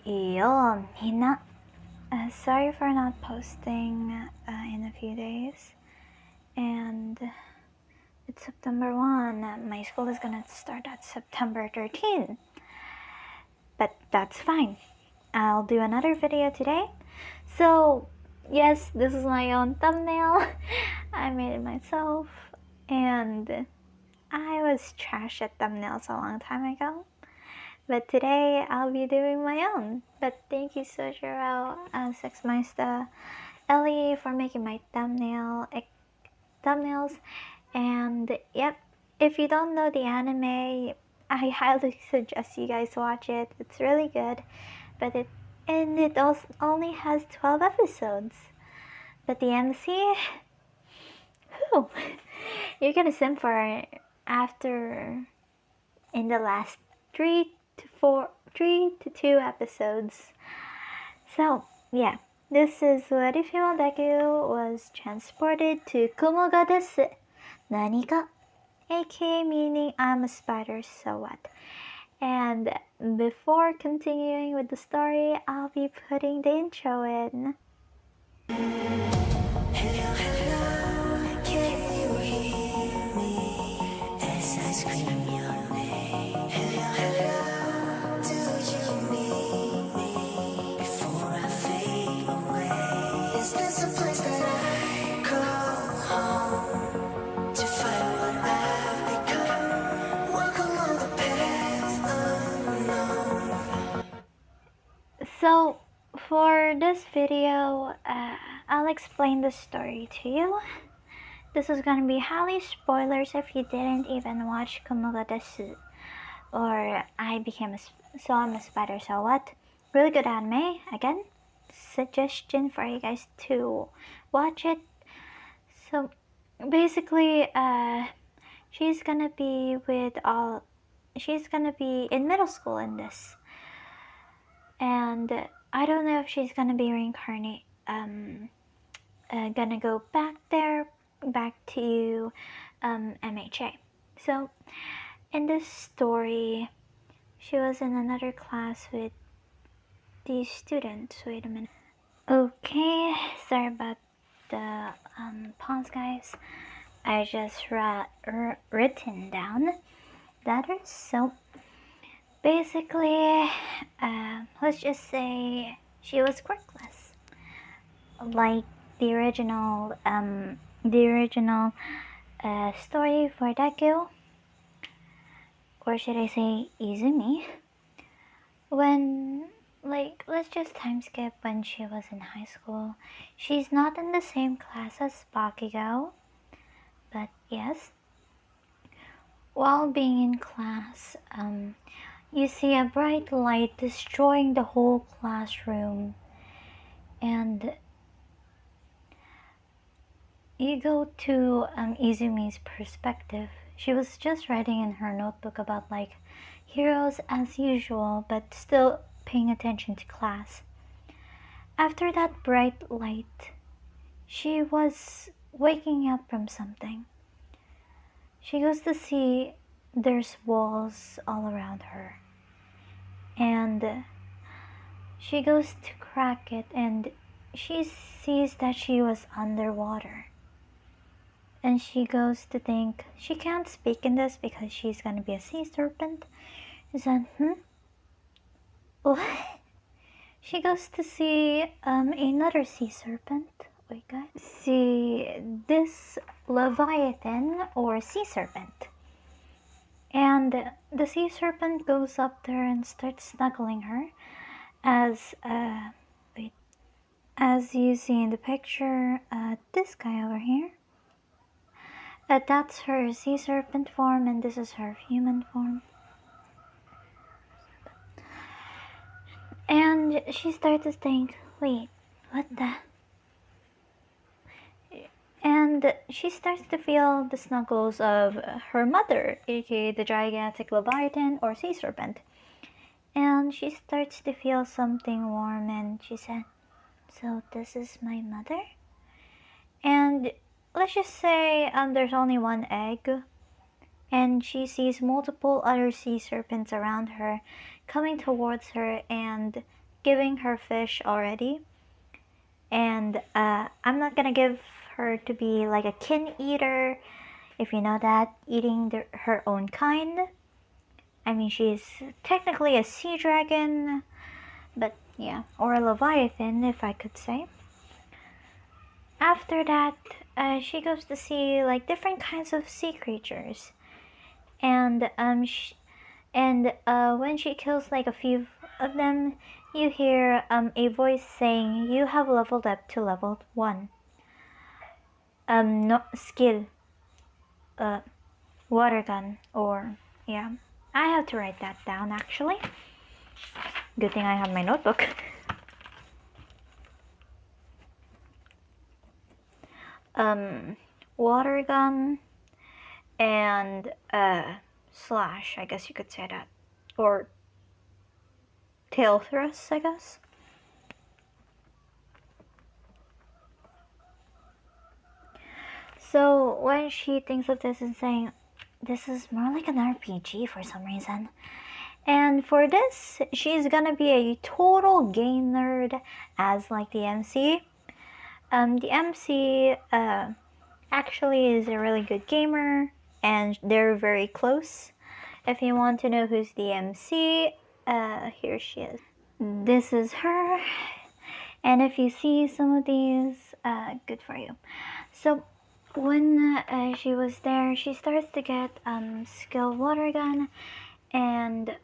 Yun, sorry for not posting in a few days. And it's September 1. My school is gonna start at September 13. But that's fine. I'll do another video today. So, yes, this is my own thumbnail. I made it myself. And I was trash at thumbnails a long time ago. But today I'll be doing my own. But thank you Sojiro, Sexmeister, Ellie for making my thumbnails. And yep, if you don't know the anime, I highly suggest you guys watch it. It's really good. But it only has 12 episodes. But the MC, whew, you're gonna sim for after in the last 3 to 2 episodes. So yeah, this is what if Deku was transported to Kumo ga desu. Nani ka? aka meaning I'm a spider, so what? And before continuing with the story, I'll be putting the intro in. Hello, hello, can you hear me as I scream your name? Hello, hello, do you need me before I fade away? Is this a place that I call home to find what I've become? Walk along the path unknown. So, for this video, I'll explain the story to you. This is gonna be highly spoilers if you didn't even watch Kumo ga desu or I'm a spider, so what? Really good anime. Again, suggestion for you guys to watch it. So basically, she's gonna be in middle school in this. And I don't know if she's gonna be gonna go back to MHA. So in this story, she was in another class with these students. Wait a minute. Okay, sorry about the pause, guys. I just written down letters. So basically, let's just say she was quirkless, like the original story for Deku, or should I say Izumi. When, like, let's just time skip when she was in high school. She's not in the same class as Bakugo, but yes. While being in class, you see a bright light destroying the whole classroom, and you go to Izumi's perspective. She was just writing in her notebook about like heroes as usual, but still paying attention to class. After that bright light, she was waking up from something. She goes to see there's walls all around her, and she goes to crack it, and she sees that she was underwater. And she goes to think she can't speak in this because she's gonna be a sea serpent. She said, what? She goes to see another sea serpent. Wait, guys. See this leviathan or sea serpent. And the sea serpent goes up there and starts snuggling her, as you see in the picture, this guy over here. That's her sea serpent form, and this is her human form. And she starts to think, wait, what the? And she starts to feel the snuggles of her mother, aka the gigantic leviathan or sea serpent. And she starts to feel something warm, and she said, so this is my mother? And let's just say there's only one egg, and she sees multiple other sea serpents around her coming towards her and giving her fish already, and I'm not gonna give her to be like a kin eater, if you know that, eating her own kind. I mean, she's technically a sea dragon, but yeah, or a leviathan, if I could say. After that, she goes to see like different kinds of sea creatures, and when she kills like a few of them, you hear a voice saying, "You have leveled up to level 1. No skill, water gun," or yeah, I have to write that down actually. Good thing I have my notebook. Water gun and slash, I guess you could say that, or tail thrust, I guess. So when she thinks of this and saying, this is more like an RPG for some reason. And for this, she's gonna be a total game nerd as like the MC. The MC actually is a really good gamer, and they're very close. If you want to know who's the MC, here she is. This is her, and if you see some of these, good for you. So when she was there, she starts to get skill water gun and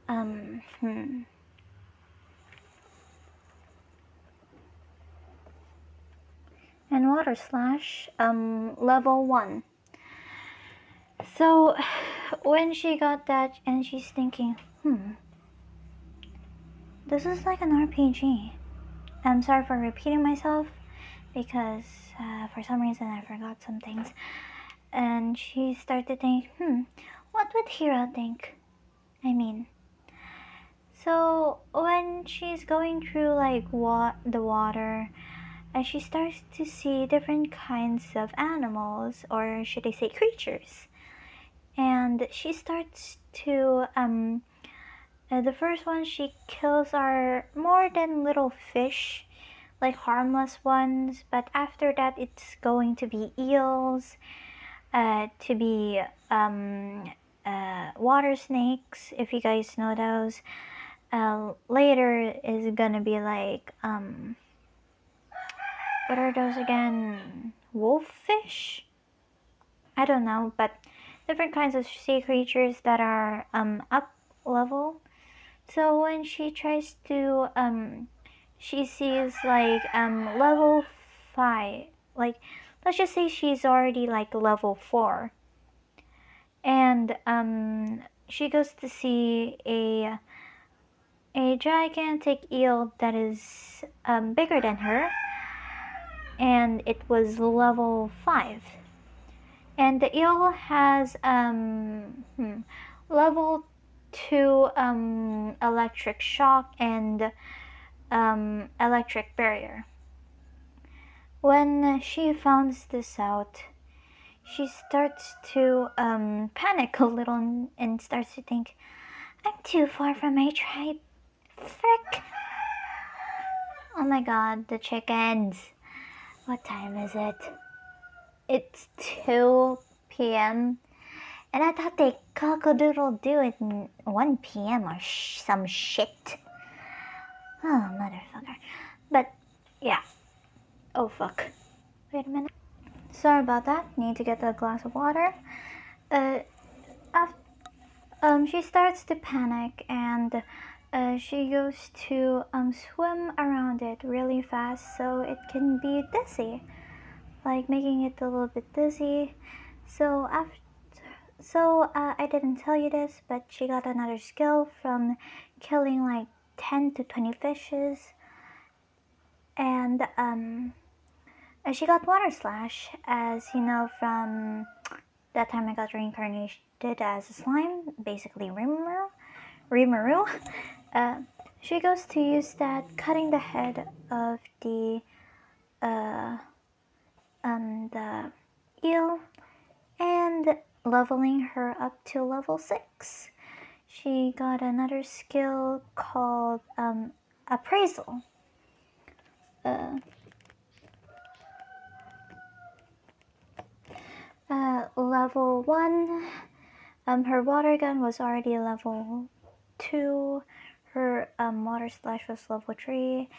and water slash level 1. So when she got that, and she's thinking, this is like an RPG. I'm sorry for repeating myself, because for some reason I forgot some things. And she started to think, what would Hero think? I mean, so when she's going through like the water, she starts to see different kinds of animals, or should I say creatures. And she starts to the first one she kills are more than little fish, like harmless ones, but after that it's going to be eels, to be water snakes, if you guys know those. Later is gonna be like what are those again? Wolffish? I don't know, but different kinds of sea creatures that are up level. So when she tries to she sees like level 5, like let's just say she's already like level 4, and she goes to see a gigantic eel that is bigger than her, and it was level 5. And the eel has level 2 electric shock and electric barrier. When she finds this out, she starts to panic a little and starts to think, I'm too far from my tribe. Frick! Oh my god, the chickens. What time is it? It's 2 p.m. And I thought they cock-a-doodle-doo at 1 p.m. or some shit. Oh, motherfucker. But, yeah. Oh, fuck. Wait a minute. Sorry about that. Need to get a glass of water. She starts to panic, and she goes to swim around it really fast so it can be dizzy. Like making it a little bit dizzy. So I didn't tell you this, but she got another skill from killing like 10 to 20 fishes, and she got water slash, as you know from that time I got reincarnated as a slime, basically Rimuru. She goes to use that, cutting the head of the eel, and leveling her up to level 6. She got another skill called appraisal. Level 1, her water gun was already level 2, her water slash was level 3,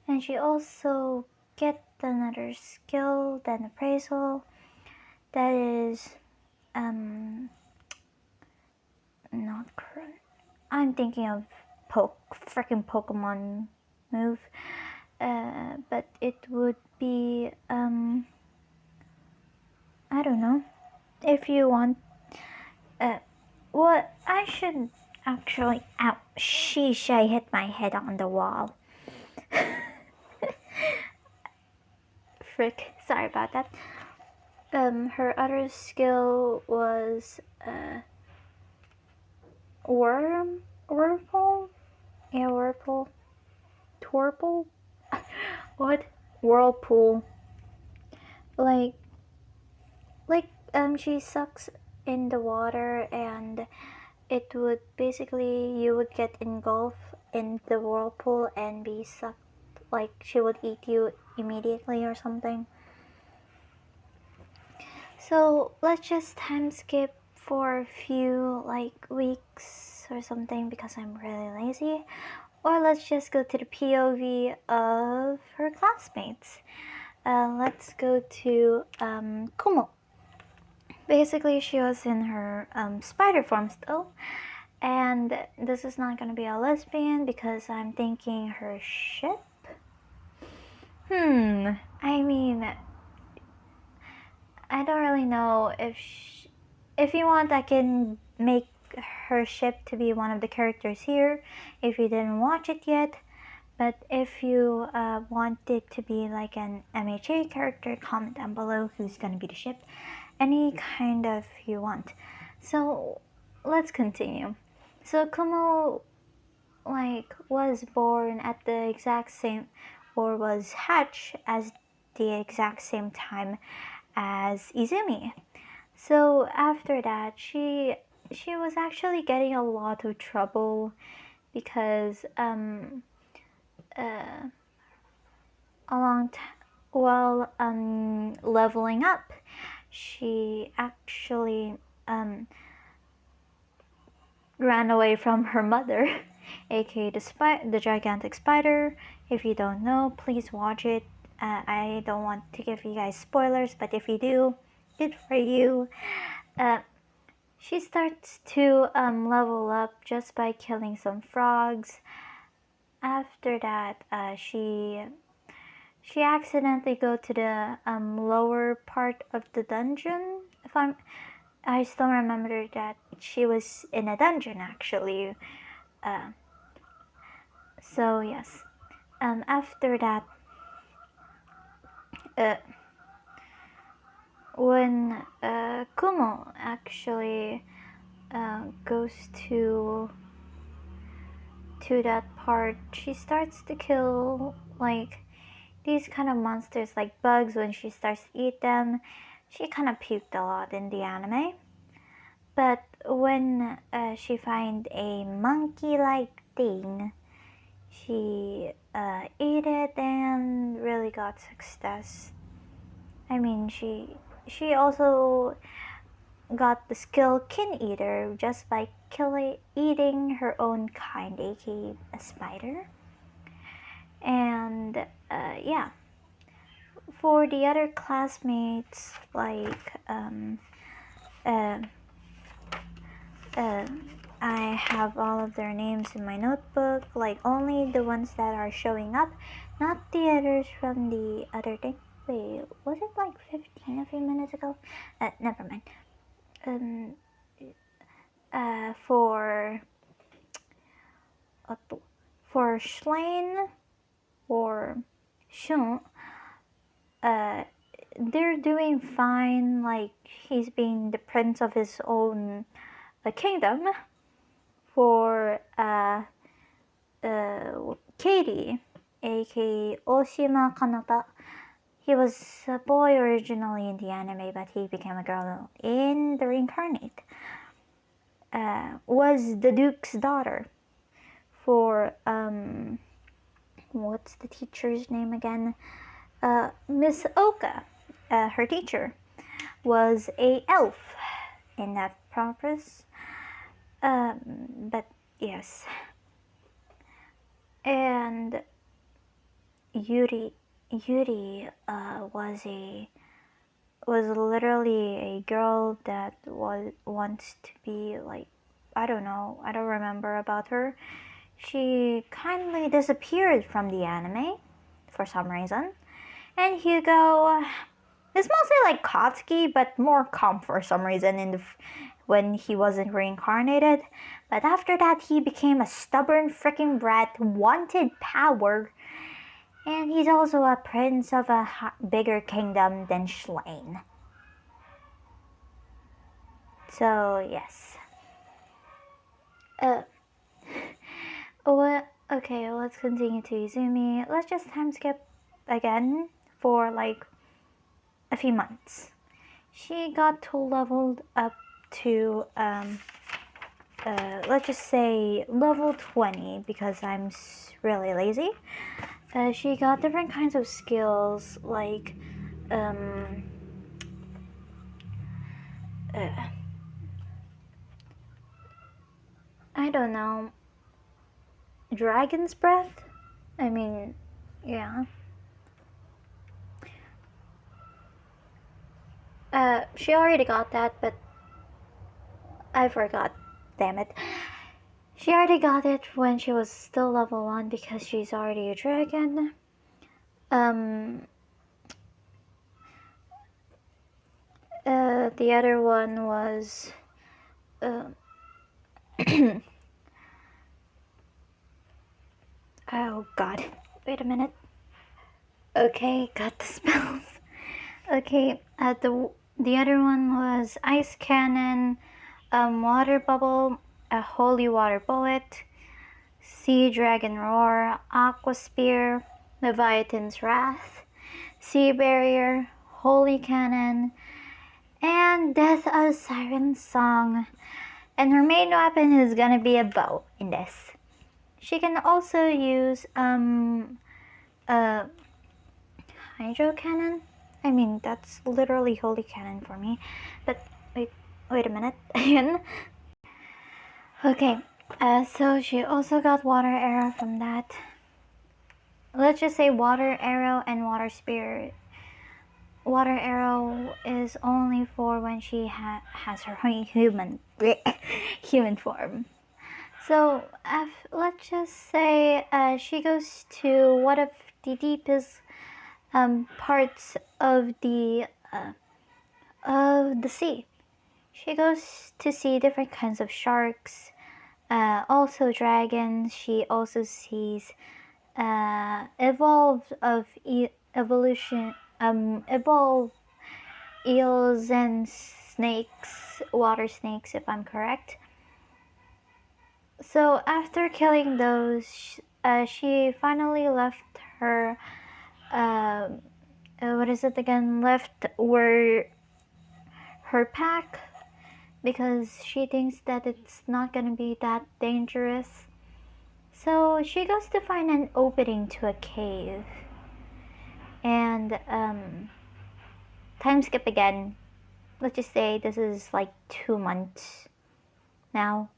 and she also get another skill than appraisal, that is not current. I'm thinking of freaking Pokemon move, but it would be I don't know, if you want. What I should actually. Ow, sheesh! I hit my head on the wall. Frick! Sorry about that. Her other skill was Whirlpool. Yeah, Whirlpool. Torpool. What? Whirlpool. Like she sucks in the water, and it would basically, you would get engulfed in the whirlpool and be sucked, like she would eat you immediately or something. So let's just time skip for a few weeks or something because I'm really lazy, or let's just go to the POV of her classmates. Let's go to Kumo. Basically, she was in her spider form still, and this is not going to be a lesbian because I'm thinking her ship. I mean, I don't really know if you want, I can make her ship to be one of the characters here if you didn't watch it yet. But if you want it to be like an MHA character, comment down below who's going to be the ship. Any kind of you want. So let's continue. So Kumo was born at the exact same, or was hatched as the exact same time as Izumi. So after that, she was actually getting a lot of trouble because while leveling up, she actually ran away from her mother, aka the gigantic spider. If you don't know, please watch it. I don't want to give you guys spoilers, but if you do, good for you. She starts to level up just by killing some frogs. After that, she accidentally go to the lower part of the dungeon. I still remember that she was in a dungeon actually. So yes, after that, when Kumo actually goes to that part, she starts to kill these kind of monsters like bugs. When she starts to eat them, she kind of puked a lot in the anime. But when she find a monkey-like thing, she ate it and really got success. I mean, she also got the skill Kin Eater just by eating her own kind, aka a spider. And yeah, for the other classmates, I have all of their names in my notebook, only the ones that are showing up, not the others from the other thing. Wait, was it 15 a few minutes ago? Never mind. For Schlein or Shun, they're doing fine. He's being the prince of his own kingdom. For Katie, aka Oshima Kanata, he was a boy originally in the anime, but he became a girl in the Reincarnate. Was the Duke's daughter. For what's the teacher's name again? Miss Oka, her teacher, was a elf in that purpose. But yes, and Yuri was literally a girl that wants to be like, I don't know, I don't remember about her. She kindly disappeared from the anime for some reason, and Hugo is mostly like Katsuki, but more calm for some reason when he wasn't reincarnated. But after that, he became a stubborn freaking brat who wanted power, and he's also a prince of a bigger kingdom than Schlain. So yes. Okay, let's continue to Izumi. Let's just time skip again for like a few months. She got leveled up to let's just say level 20 because I'm really lazy. She got different kinds of skills like I don't know, dragon's breath. I mean, yeah. She already got that, but I forgot. Damn it. She already got it when she was still level 1 because she's already a dragon. The other one was oh god. Wait a minute. Okay, got the spells. Okay, the other one was ice cannon, water bubble, a holy water bullet, sea dragon roar, aqua spear, leviathan's wrath, sea barrier, holy cannon, and death of siren song. And her main weapon is gonna be a bow in this. She can also use hydro cannon. I mean, that's literally holy cannon for me. But wait a minute again. Okay, so she also got water arrow from that. Let's just say water arrow and water spear. Water arrow is only for when she has her human human form. So let's just say she goes to one of the deepest parts of the sea. She goes to see different kinds of sharks, also dragons. She also sees evolved eels and snakes, water snakes, if I'm correct. So after killing those, she finally left her what is it again? Left where her pack because she thinks that it's not gonna be that dangerous. So she goes to find an opening to a cave, and time skip again. Let's just say this is like 2 months now.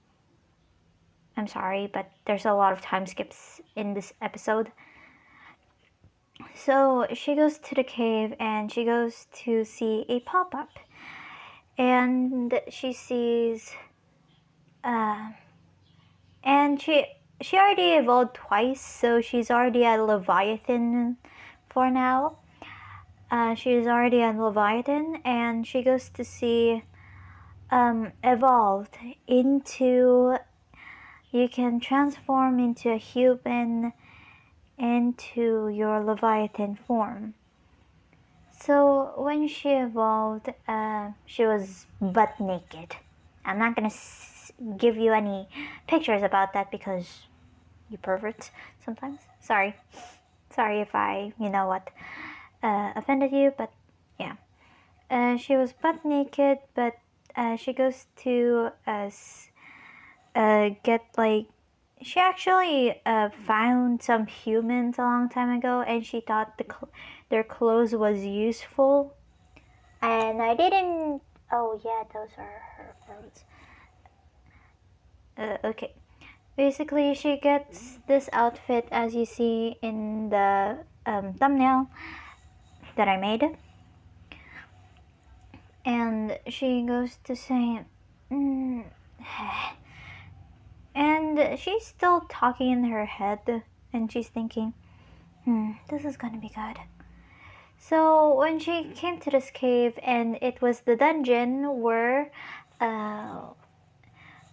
I'm sorry, but there's a lot of time skips in this episode. So she goes to the cave and she goes to see a pop-up, and she sees and she already evolved twice, so she's already a Leviathan for now. She's already a Leviathan, and she goes to see evolved into, you can transform into a human into your Leviathan form. So when she evolved, she was butt naked. I'm not gonna give you any pictures about that because you perverts sometimes. Sorry if I, offended you, but yeah. She was butt naked, but she goes to get like, she actually found some humans a long time ago, and she thought their clothes was useful. And I didn't. Oh yeah, those are her clothes. Okay. Basically, she gets this outfit as you see in the thumbnail that I made, and she goes to say, mm, and she's still talking in her head, and she's thinking, this is gonna be good. So when she came to this cave, and it was the dungeon where Kumo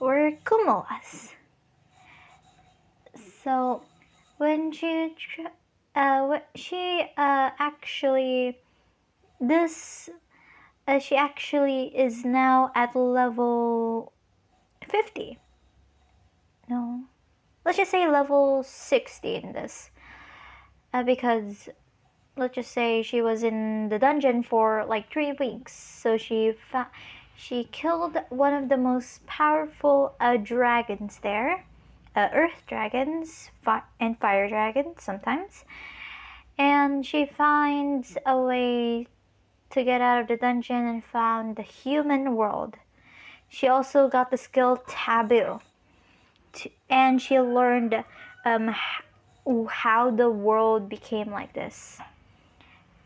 was. So when actually this she actually is now at level 50. No, let's just say level 60 in this, because let's just say she was in the dungeon for like 3 weeks. So she killed one of the most powerful dragons there, earth dragons and fire dragons sometimes. And she finds a way to get out of the dungeon and found the human world. She also got the skill taboo, and she learned how the world became like this.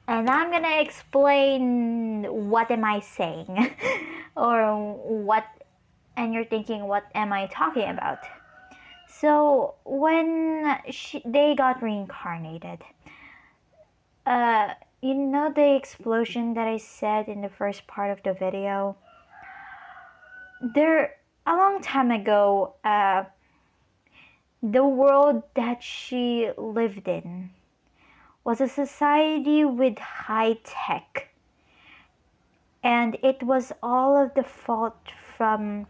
And I'm gonna explain what am I saying, or what, and you're thinking, what am I talking about? So when they got reincarnated, you know the explosion that I said in the first part of the video? There, a long time ago, the world that she lived in was a society with high tech. And it was all of the fault from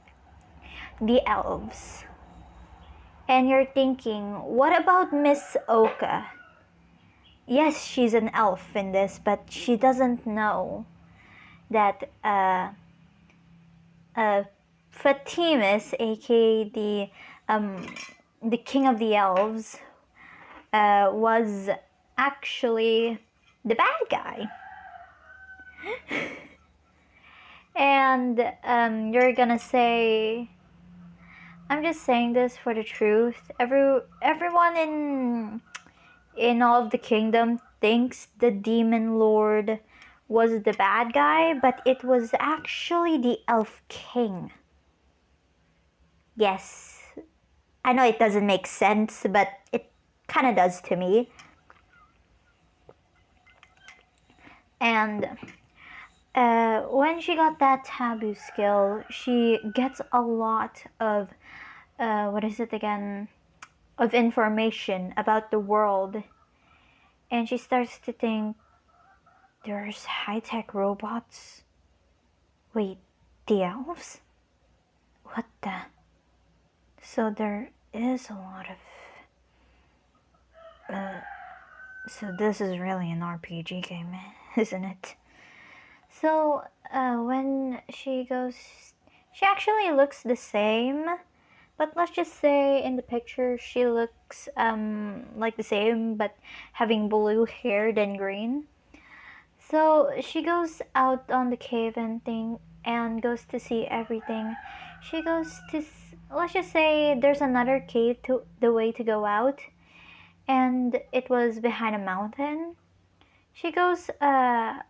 the elves. And you're thinking, what about Miss Oka? Yes, she's an elf in this, but she doesn't know that Fatimus, aka the king of the elves, was actually the bad guy. And you're gonna say, I'm just saying this for the truth. Everyone in all of the kingdom thinks the demon lord was the bad guy, but it was actually the elf king. Yes, I know it doesn't make sense, but it kind of does to me. And when she got that taboo skill, she gets a lot of what is it again? Of information about the world, and she starts to think, there's high-tech robots. Wait, the elves? What the? So there is a lot of so this is really an RPG game, isn't it? So when she goes, she actually looks the same, but let's just say in the picture she looks like the same, but having blue hair than green. So she goes out on the cave and thing, and goes to see everything. She goes to, let's just say there's another cave to the way to go out, and it was behind a mountain. She goes, no,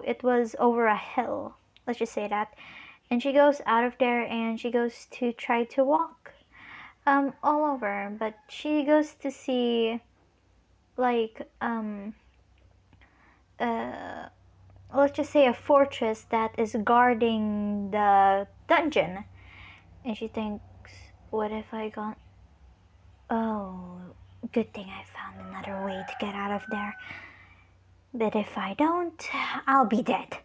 it was over a hill. Let's just say that. And she goes out of there, and she goes to try to walk all over, but she goes to see like let's just say a fortress that is guarding the dungeon. And she thinks, what if I got, oh, good thing I found another way to get out of there, but if I don't, I'll be dead.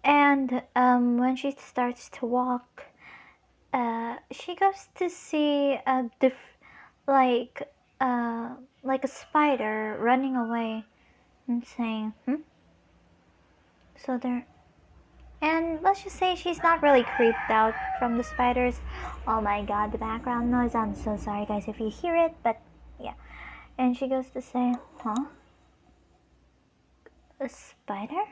And when she starts to walk, she goes to see like like a spider running away and saying, so there, And let's just say she's not really creeped out from the spiders. Oh my god, the background noise. I'm so sorry, guys, if you hear it, but yeah. And she goes to say, huh? A spider?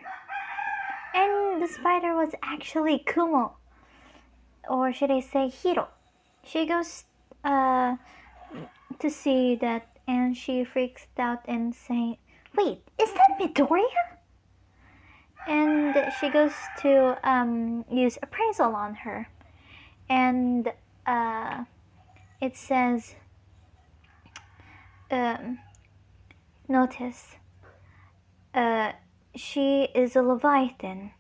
And the spider was actually Kumo. Or should I say Hiro? She goes to see that and she freaks out and saying, wait, is that Midoriya? And she goes to use appraisal on her. And it says, notice, she is a Leviathan.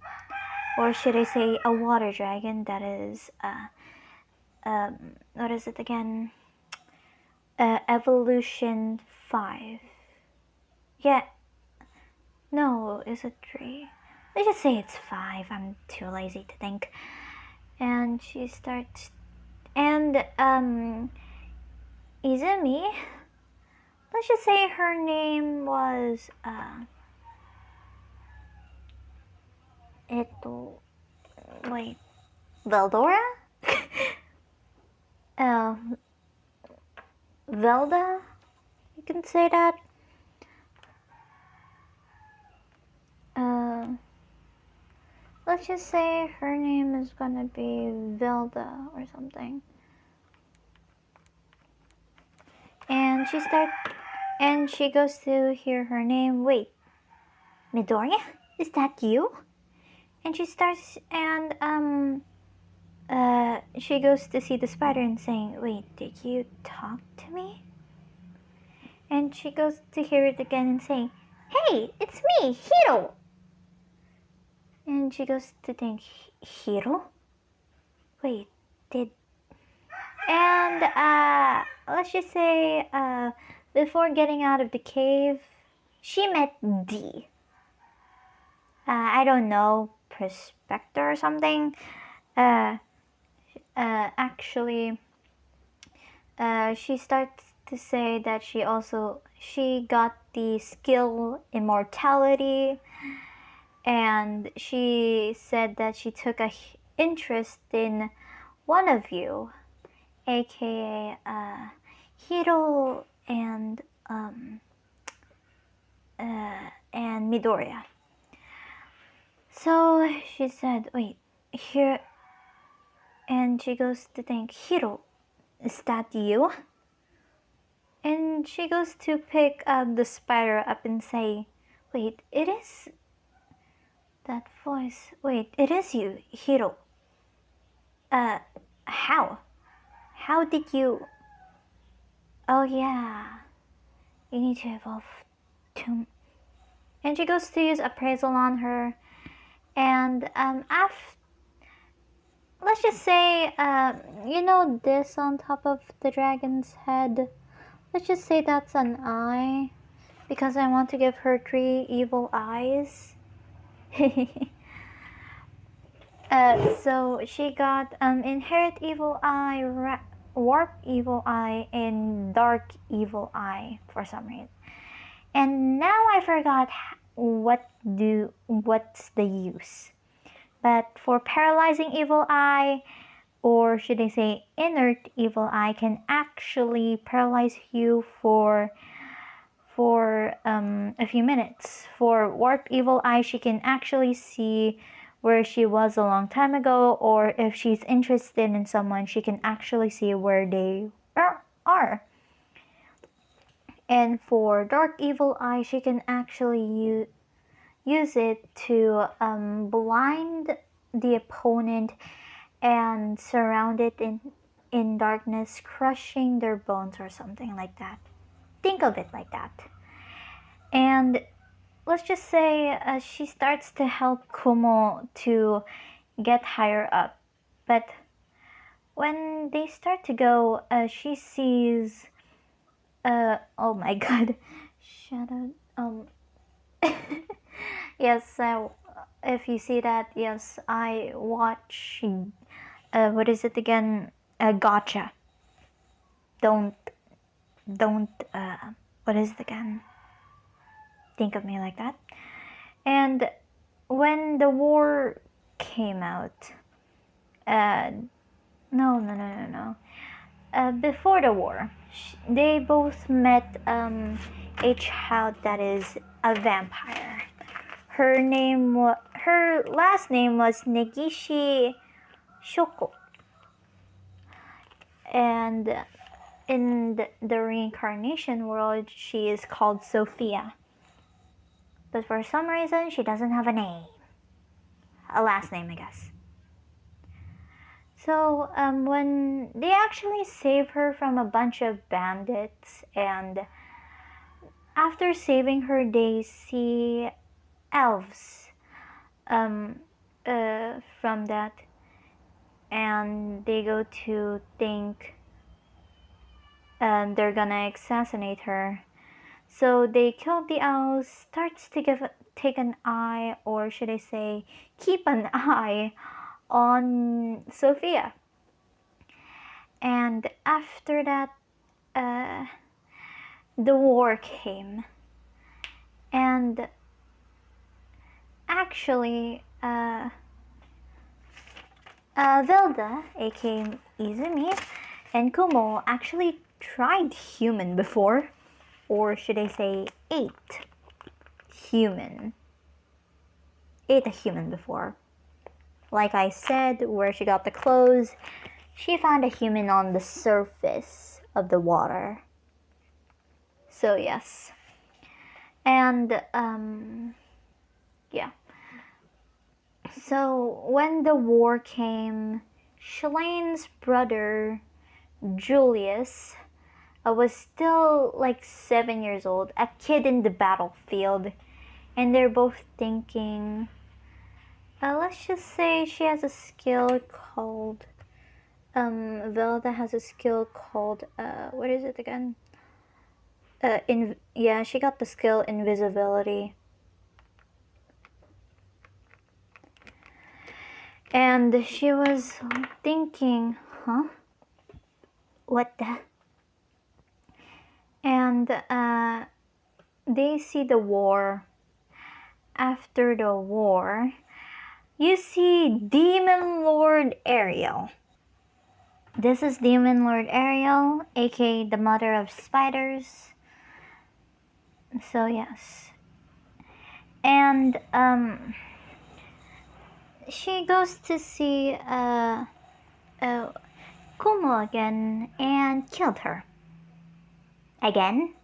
Or should I say a water dragon that is, what is it again? Evolution 5. Yeah. No, is it 3? Let's just say it's 5. I'm too lazy to think. And she starts... And, Izumi... Let's just say her name was, wait, Veldora? Velda? You can say that. Let's just say her name is gonna be Velda or something. And she goes to hear her name. Wait, Midoriya? Is that you? And she starts and she goes to see the spider and saying, wait, did you talk to me? And she goes to hear it again and saying, hey, it's me, Hiro. And she goes to think, Hiro? Wait, and let's just say before getting out of the cave, she met D. I don't know, prospector or something. Actually, she starts to say that she got the skill immortality, and she said that she took a interest in one of you, aka Hiro and Midoriya. So she said, wait, here, and she goes to think, Hiro, is that you? And she goes to pick the spider up and say, wait, it is that voice. Wait, it is you, Hiro. How? How did you... Oh yeah, you need to evolve too. And she goes to use appraisal on her. And let's just say, you know this on top of the dragon's head? Let's just say that's an eye, because I want to give her 3 evil eyes. So she got inherit evil eye, warp evil eye, and dark evil eye for some reason. And now I forgot what's the use. But for paralyzing evil eye, or should I say inert evil eye, can actually paralyze you for a few minutes. For warp evil eye, she can actually see where she was a long time ago, or if she's interested in someone, she can actually see where they are. And for dark evil eye, she can actually use it to blind the opponent and surround it in darkness, crushing their bones or something like that. Think of it like that. And let's just say she starts to help Kumo to get higher up. But when they start to go, she sees... oh my god. Shadow... yes, if you see that, yes, I watch... what is it again? Gotcha. Don't... what is it again? Think of me like that. And when the war came out. No. Before the war, they both met a child that is a vampire. Her last name was Negishi Shoko, and in the reincarnation world, she is called Sophia. But for some reason, she doesn't have a name, a last name, I guess. So when they actually save her from a bunch of bandits, and after saving her, they see elves from that, and they go to think they're gonna assassinate her. So they kill the elves, starts to take an eye, or should I say, keep an eye on Sophia. And after that, the war came. And actually, Velda, aka Izumi, and Kumo actually tried human before, or should I say ate a human before. Like I said, where she got the clothes, she found a human on the surface of the water. So yes. And yeah. So when the war came, Shalane's brother Julius was still like 7 years old, a kid in the battlefield, and they're both thinking, let's just say she has a skill called Velda has a skill called what is it again? She got the skill invisibility. And she was thinking, huh? What the? And they see the war. After the war, you see Demon Lord Ariel. This is Demon Lord Ariel, aka the mother of spiders. So yes. And she goes to see Kumo again and killed her. Again.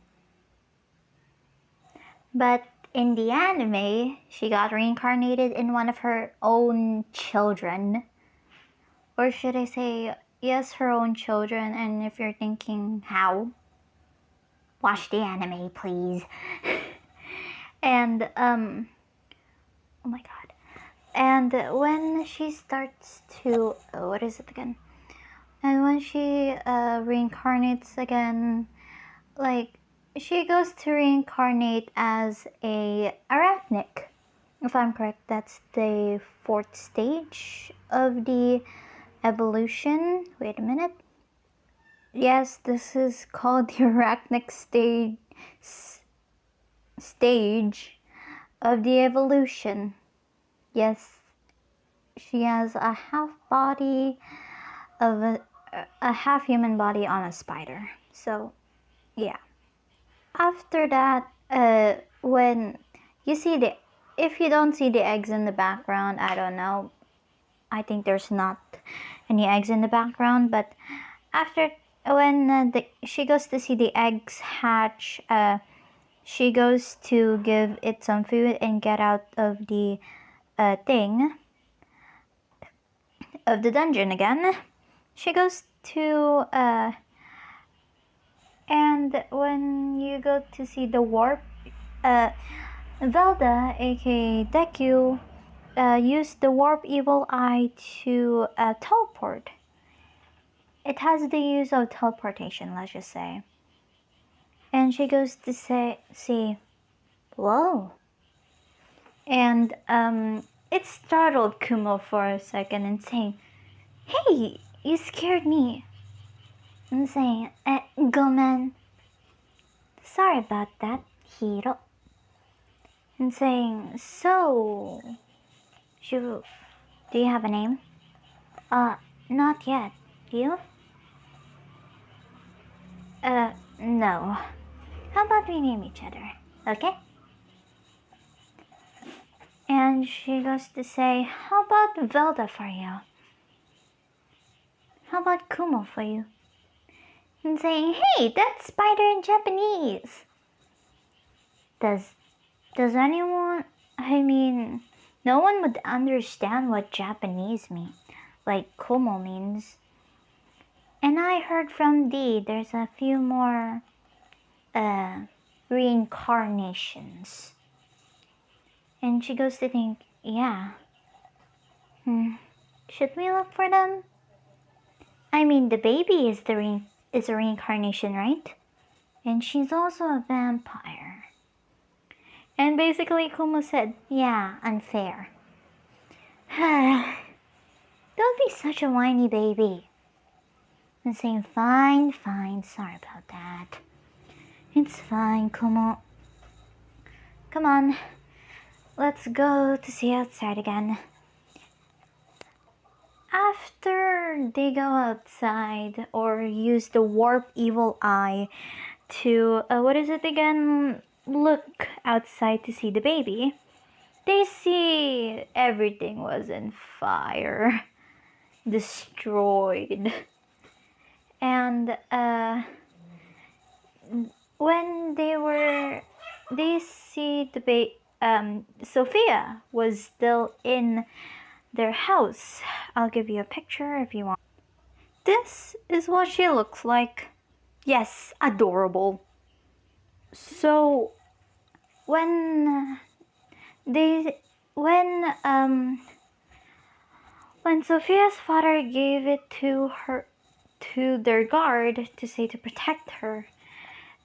But in the anime, she got reincarnated in one of her own children. Or should I say, yes, her own children. And if you're thinking, how? Watch the anime, please. And, oh my god. And when she starts to, what is it again? And when she reincarnates again, like, she goes to reincarnate as a arachnic. If I'm correct, that's the 4th stage of the evolution. Wait a minute. Yes, this is called the arachnic stage of the evolution. Yes, she has a half body of a half human body on a spider. So, yeah. After that, when you see if you don't see the eggs in the background, I don't know. I think there's not any eggs in the background, but after when she goes to see the eggs hatch, she goes to give it some food and get out of the thing of the dungeon again. She goes to and when you go to see the warp, Velda, aka Deku, used the warp evil eye to teleport. It has the use of teleportation, let's just say. And she goes to see, whoa. And it startled Kumo for a second and saying, hey, you scared me. And saying, gomen. Sorry about that, Hiro. And saying, so, Do you have a name? Not yet. Do you? No. How about we name each other, okay? And she goes to say, how about Velda for you? How about Kumo for you? And saying, hey, that's spider in Japanese. Does anyone, I mean, no one would understand what Japanese means, like Kumo means. And I heard from Dee there's a few more reincarnations. And she goes to think, yeah. Should we look for them? I mean, the baby is a reincarnation, right? And she's also a vampire. And basically Kumo said, yeah, unfair. Don't be such a whiny baby. And saying, fine, sorry about that. It's fine, Kumo. Come on, let's go to see outside again. After they go outside or use the warp evil eye to, what is it again? Look outside to see the baby. They see everything was in fire, destroyed. And when they see Sophia was still in their house. I'll give you a picture if you want. This is what she looks like. Yes, adorable. So when they when Sophia's father gave it to their guard to say to protect her,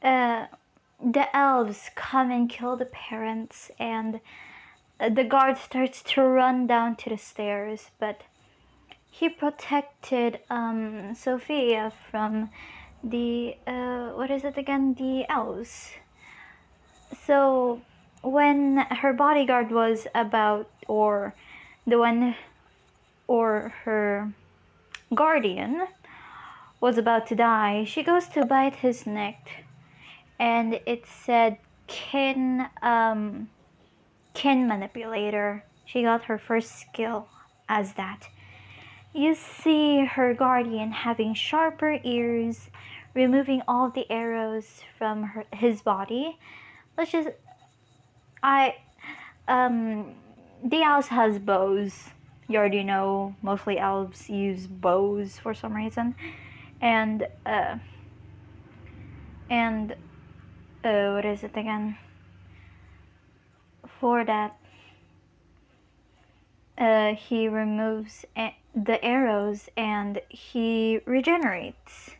the elves come and kill the parents, and the guard starts to run down to the stairs, but he protected Sophia from the what is it again? The elves. So when her bodyguard was about, or the one, or her guardian was about to die, she goes to bite his neck, and it said kin manipulator. She got her first skill as that. You see her guardian having sharper ears, removing all the arrows from his body. Let's just, the elves has bows. You already know, mostly elves use bows for some reason. And what is it again? For that, he removes the arrows and he regenerates.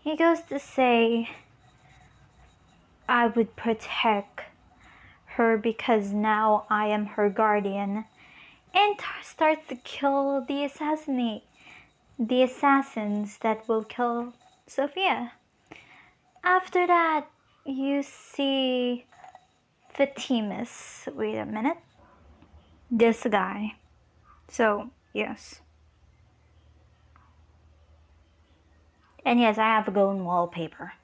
He goes to say, I would protect her because now I am her guardian, and starts to kill the assassins that will kill Sophia. After that, you see Fatimus. Wait a minute. This guy. So, yes. And yes, I have a golden wallpaper.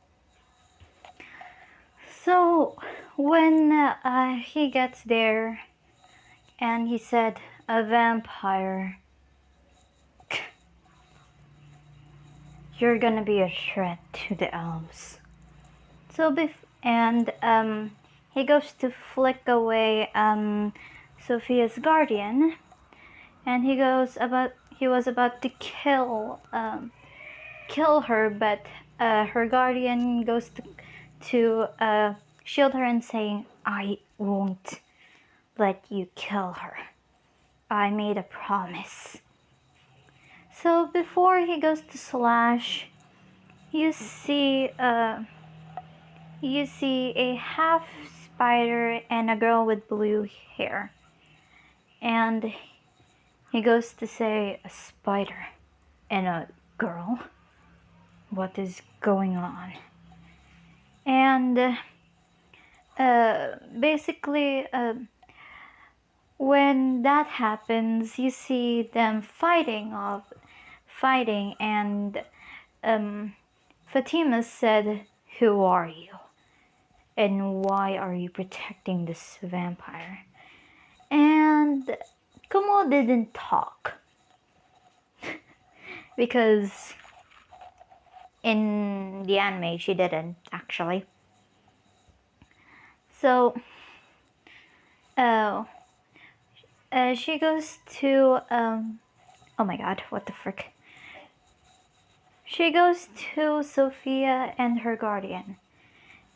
So, when he gets there, and he said, a vampire, you're gonna be a threat to the elves. So, he goes to flick away Sophia's guardian, and he was about to kill her, but her guardian goes to shield her and saying, I won't let you kill her. I made a promise. So before he goes to slash, you see a half spider and a girl with blue hair. And he goes to say, a spider and a girl? What is going on? And basically when that happens, you see them fighting, and Fatima said, "Who are you? And why are you protecting this vampire?" And Kumo didn't talk because in the anime she didn't actually. So, uh, she goes to oh my god, what the frick? She goes to Sophia and her guardian,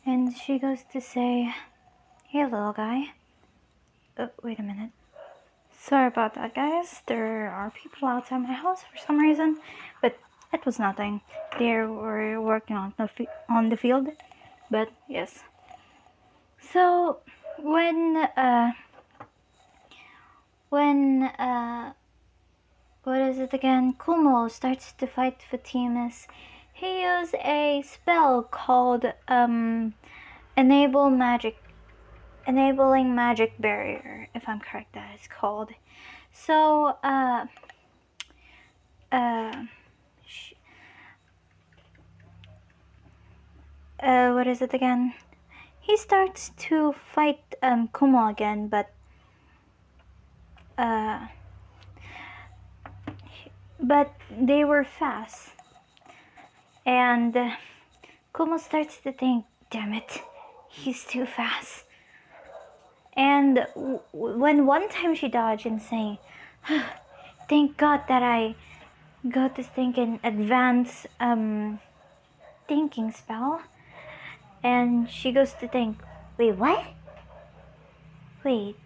and she goes to say, "Hey, little guy." Oh, wait a minute. Sorry about that, guys. There are people outside my house for some reason, but it was nothing. They were working on the field, but yes. So when what is it again? Kumo starts to fight Fatimas. He used a spell called enabling magic barrier, if I'm correct. That is called. So what is it again? He starts to fight Kumo again, but they were fast, and Kumo starts to think, "Damn it, he's too fast." And when one time she dodged and saying, "Thank God that I got this thing in advance thinking spell," and she goes to think, "Wait, what? Wait."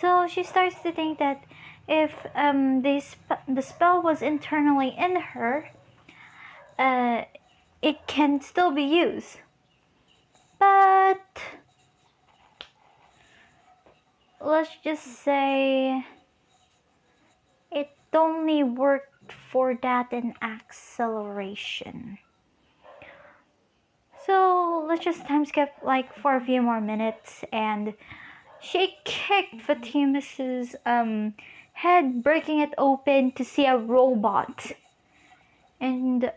So she starts to think that if the spell was internally in her, it can still be used. But let's just say it only worked for that in acceleration. So let's just time skip like for a few more minutes, and she kicked Fatimus's head, breaking it open to see a robot. And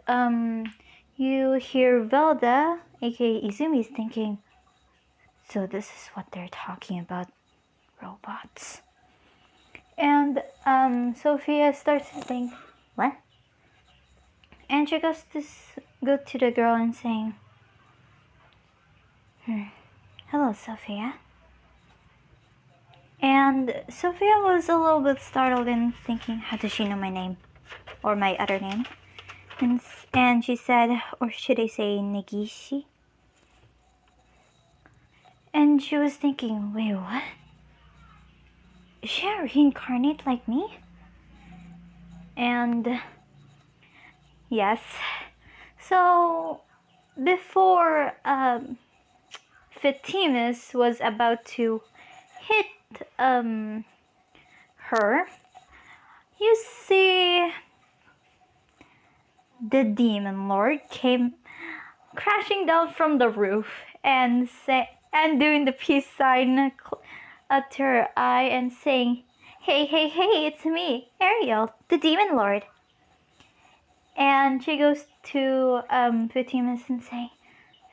you hear Velda, aka Izumi's, thinking, "So this is what they're talking about, robots." And Sophia starts to think, "What?" And she goes to go to the girl and saying, "Hello, Sophia." And Sophia was a little bit startled and thinking, "How does she know my name? Or my other name?" And she said, or should I say Negishi? And she was thinking, "Wait, what? Is she a reincarnate like me?" And yes. So before Fatimus was about to hit her, you see the demon lord came crashing down from the roof and doing the peace sign at her eye and saying, "Hey, hey, hey, it's me, Ariel, the demon lord." And she goes to Fatimus and say,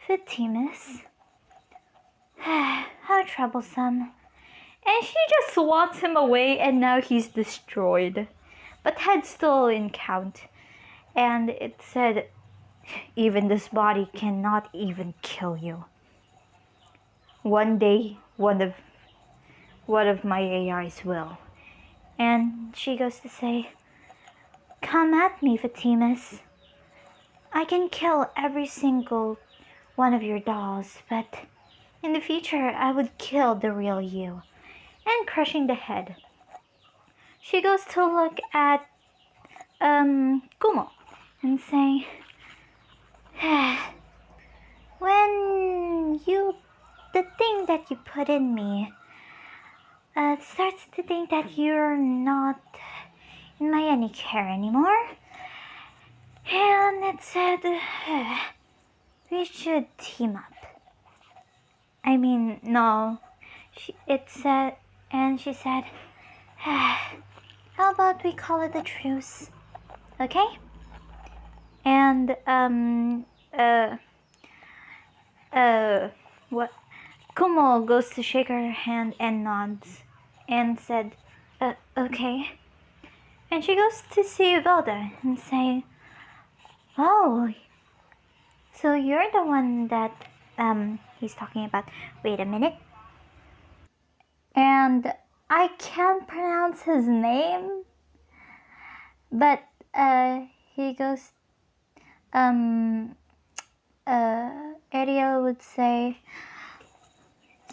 "Fatimus, how troublesome." And she just swats him away, and now he's destroyed. But head's still in count. And it said, "Even this body cannot even kill you. One day, one of my AIs will." And she goes to say, "Come at me, Fatimus. I can kill every single one of your dolls, but in the future I would kill the real you." And crushing the head, she goes to look at Kumo and say, "When the thing that you put in me starts to think that you're not in my any care anymore, and it said we should team up." I mean, no, it said, And she said, how about we call it a truce? Okay? And, what? Kumo goes to shake her hand and nods and said, okay. And she goes to see Velda and say, oh, so you're the one that, he's talking about. Wait a minute. And I can't pronounce his name, but, he goes, Ariel would say,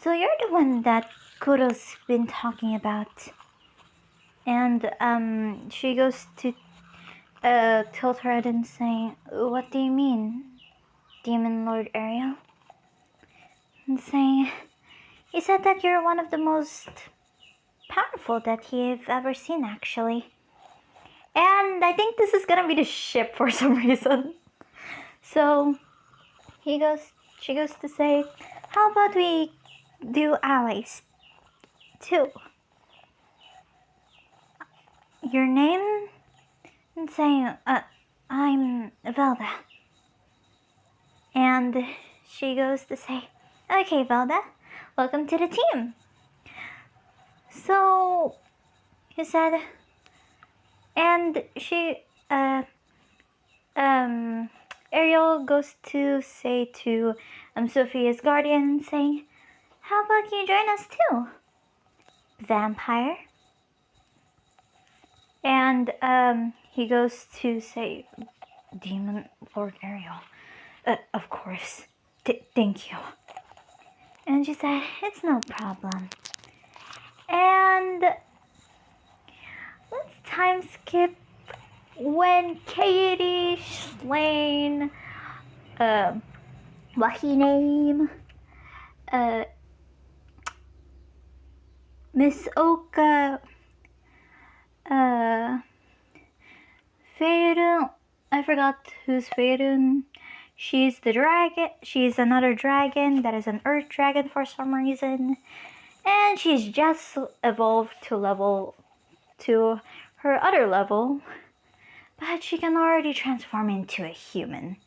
so you're the one that Kuro's been talking about. And, she goes to, tilt her head and say, what do you mean, Demon Lord Ariel? And saying, he said that you're one of the most powerful that he've ever seen, actually. And I think this is gonna be the ship for some reason. So she goes to say, how about we do allies too? Your name? And saying, I'm Velda. And she goes to say, okay, Velda, welcome to the team. So he said, and she, Ariel goes to say to Sophia's guardian, saying, how about you join us too, vampire? And he goes to say, Demon Lord Ariel, of course, thank you. And she said, it's no problem. And let's time skip when Katie Schlein, what he name, Miss Oka, Feirun, I forgot who's Feirun. She's the dragon, she's another dragon that is an earth dragon for some reason. And she's just evolved to her other level, but she can already transform into a human.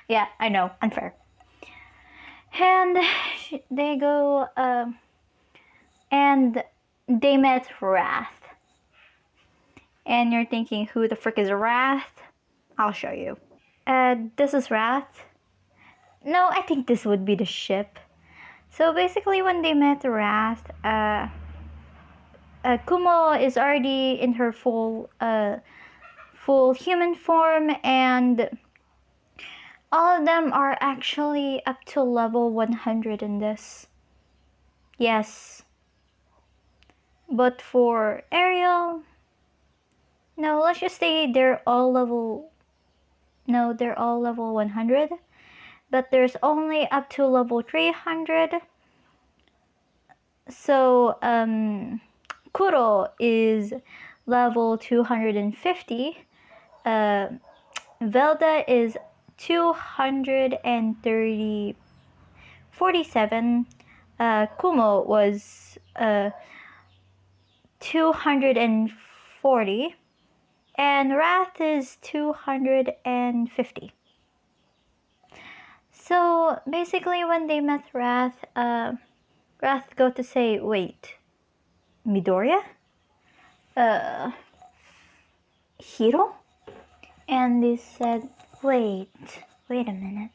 Yeah, I know, unfair. And they go, and they met Wrath. And you're thinking, who the frick is Wrath? I'll show you. This is Wrath. No, I think this would be the ship. So basically, when they met Wrath, Kumo is already in her full human form, and all of them are actually up to level 100 in this. Yes. But for Ariel, no, let's just say they're all level 100. But there's only up to level 300. So, Kuro is level 250. Velda is 247. Kumo was 240. And Wrath is 250. So basically, when they met Wrath, Wrath go to say, wait, Midoriya? Hiro? And they said, wait a minute.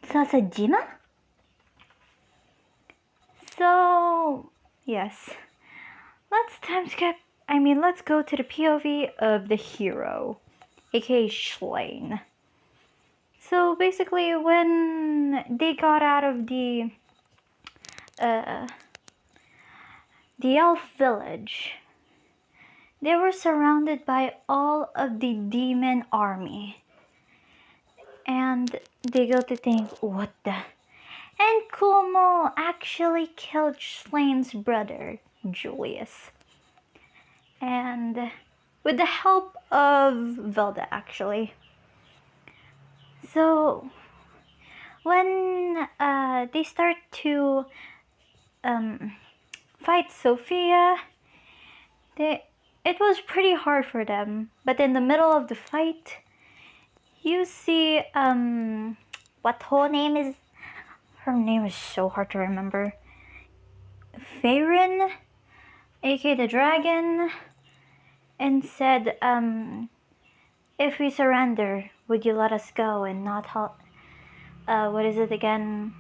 Sasajima? So, yes. Let's go to the POV of the hero, aka Schlein. So basically, when they got out of the elf village, they were surrounded by all of the demon army. And they go to think, what the? And Kumo actually killed Schlein's brother, Julius. And with the help of Velda, actually. So, when they start to fight Sophia, it was pretty hard for them. But in the middle of the fight, you see what her name is. Her name is so hard to remember. Farin, aka the dragon, and said, if we surrender, would you let us go and not what is it again?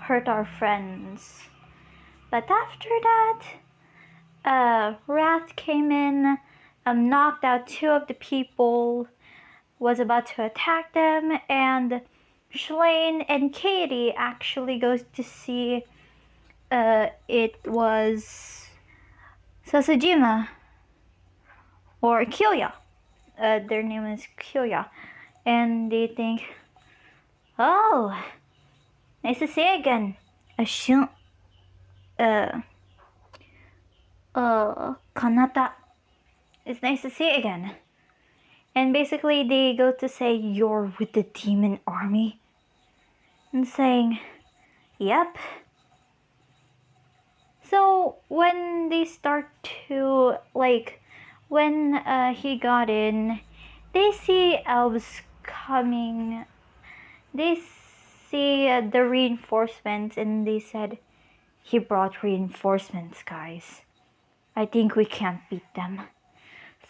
Hurt our friends. But after that, Wrath came in, knocked out two of the people, was about to attack them, and Shlaine and Katie actually goes to see it was Sasajima or Kyoya. Their name is Kyoya. And they think, oh, nice to see you again. Kanata. It's nice to see you again. And basically they go to say, you're with the demon army? And saying, yep. So when they start to, like, when he got in, they see elves coming. They see the reinforcements, and they said, he brought reinforcements, guys. I think we can't beat them.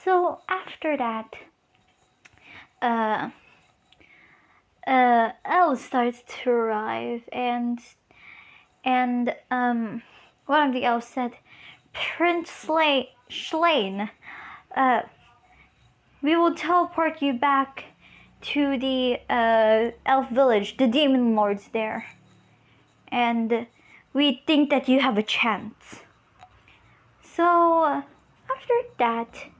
So after that, elves starts to arrive, and one of the elves said, Prince Shlaine, we will teleport you back to the elf village, the demon lords there. And we think that you have a chance. So after that,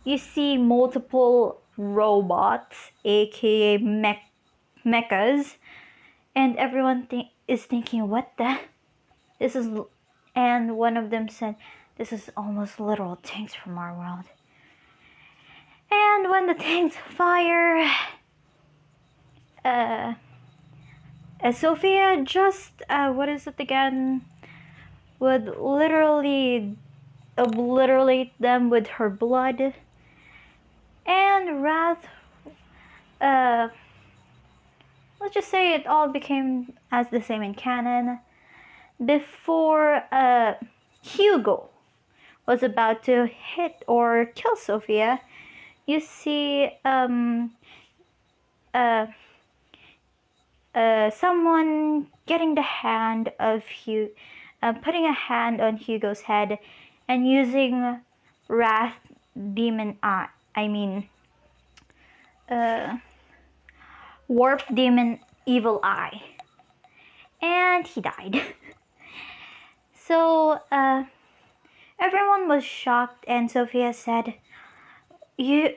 you see multiple robots, aka mechas, and everyone is thinking, what the? This is, and one of them said, this is almost literal tanks from our world. And when the tanks fire, Sophia just, what is it again, would literally obliterate them with her blood. And Wrath, let's just say it all became as the same in canon. Before Hugo was about to hit or kill Sophia, you see someone getting the hand of putting a hand on Hugo's head and using Wrath Demon Eye. Warp Demon Evil Eye. And he died. So everyone was shocked, and Sophia said, you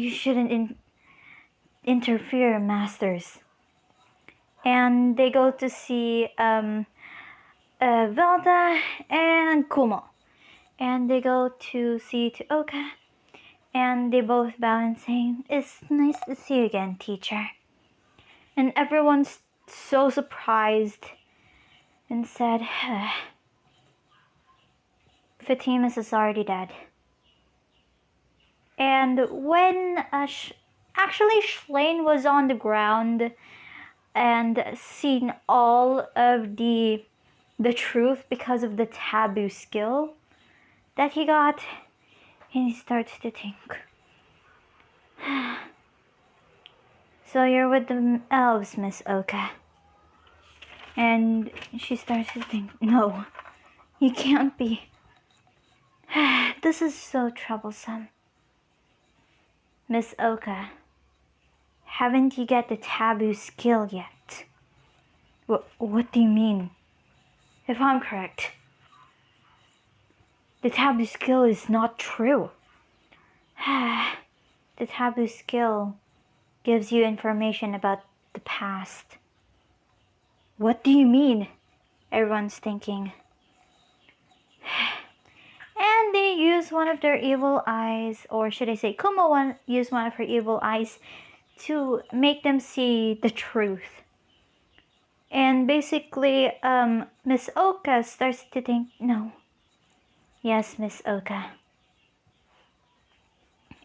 shouldn't interfere, masters. And they go to see Velda and Kumo. And they go to see Tuoka. And they both bow and say, it's nice to see you again, teacher. And everyone's so surprised and said, Fatimus is already dead. And when actually Shlaine was on the ground and seen all of the truth because of the taboo skill that he got, and he starts to think, so you're with the elves, Miss Oka. And she starts to think, no, you can't be. This is so troublesome. Miss Oka, haven't you got the taboo skill yet? What do you mean? If I'm correct, the taboo skill is not true. The taboo skill gives you information about the past. What do you mean? Everyone's thinking. And they use one of their evil eyes, or should I say Kumo used one of her evil eyes to make them see the truth. And basically, Miss Oka starts to think, no. Yes, Miss Oka.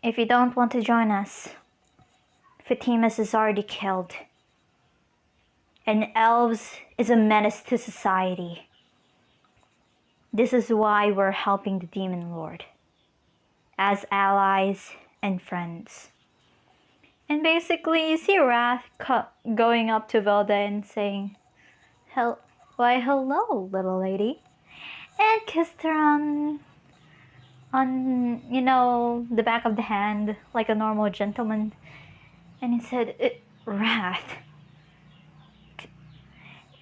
If you don't want to join us, Fatimas is already killed. And elves is a menace to society. This is why we're helping the Demon Lord. As allies and friends. And basically, you see Wrath going up to Velda and saying, why hello, little lady. And kissed her on, you know, the back of the hand, like a normal gentleman. And he said, Wrath.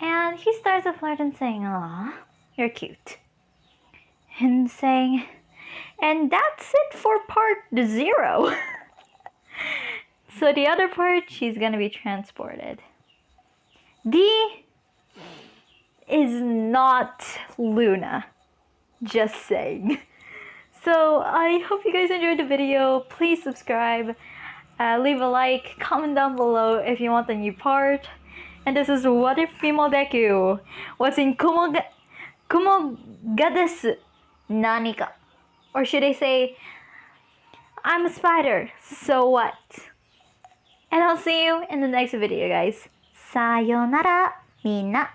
And he starts to flirt and saying, aw, you're cute. And saying, and that's it for part 0. So the other part, she's gonna be transported. D is not Luna. Just saying. So I hope you guys enjoyed the video. Please subscribe, leave a like, comment down below if you want a new part. And this is What If Female Deku was in Kumo ga desu nani ka. Or should I say, I'm a spider, so what? And I'll see you in the next video, guys. Sayonara, minna.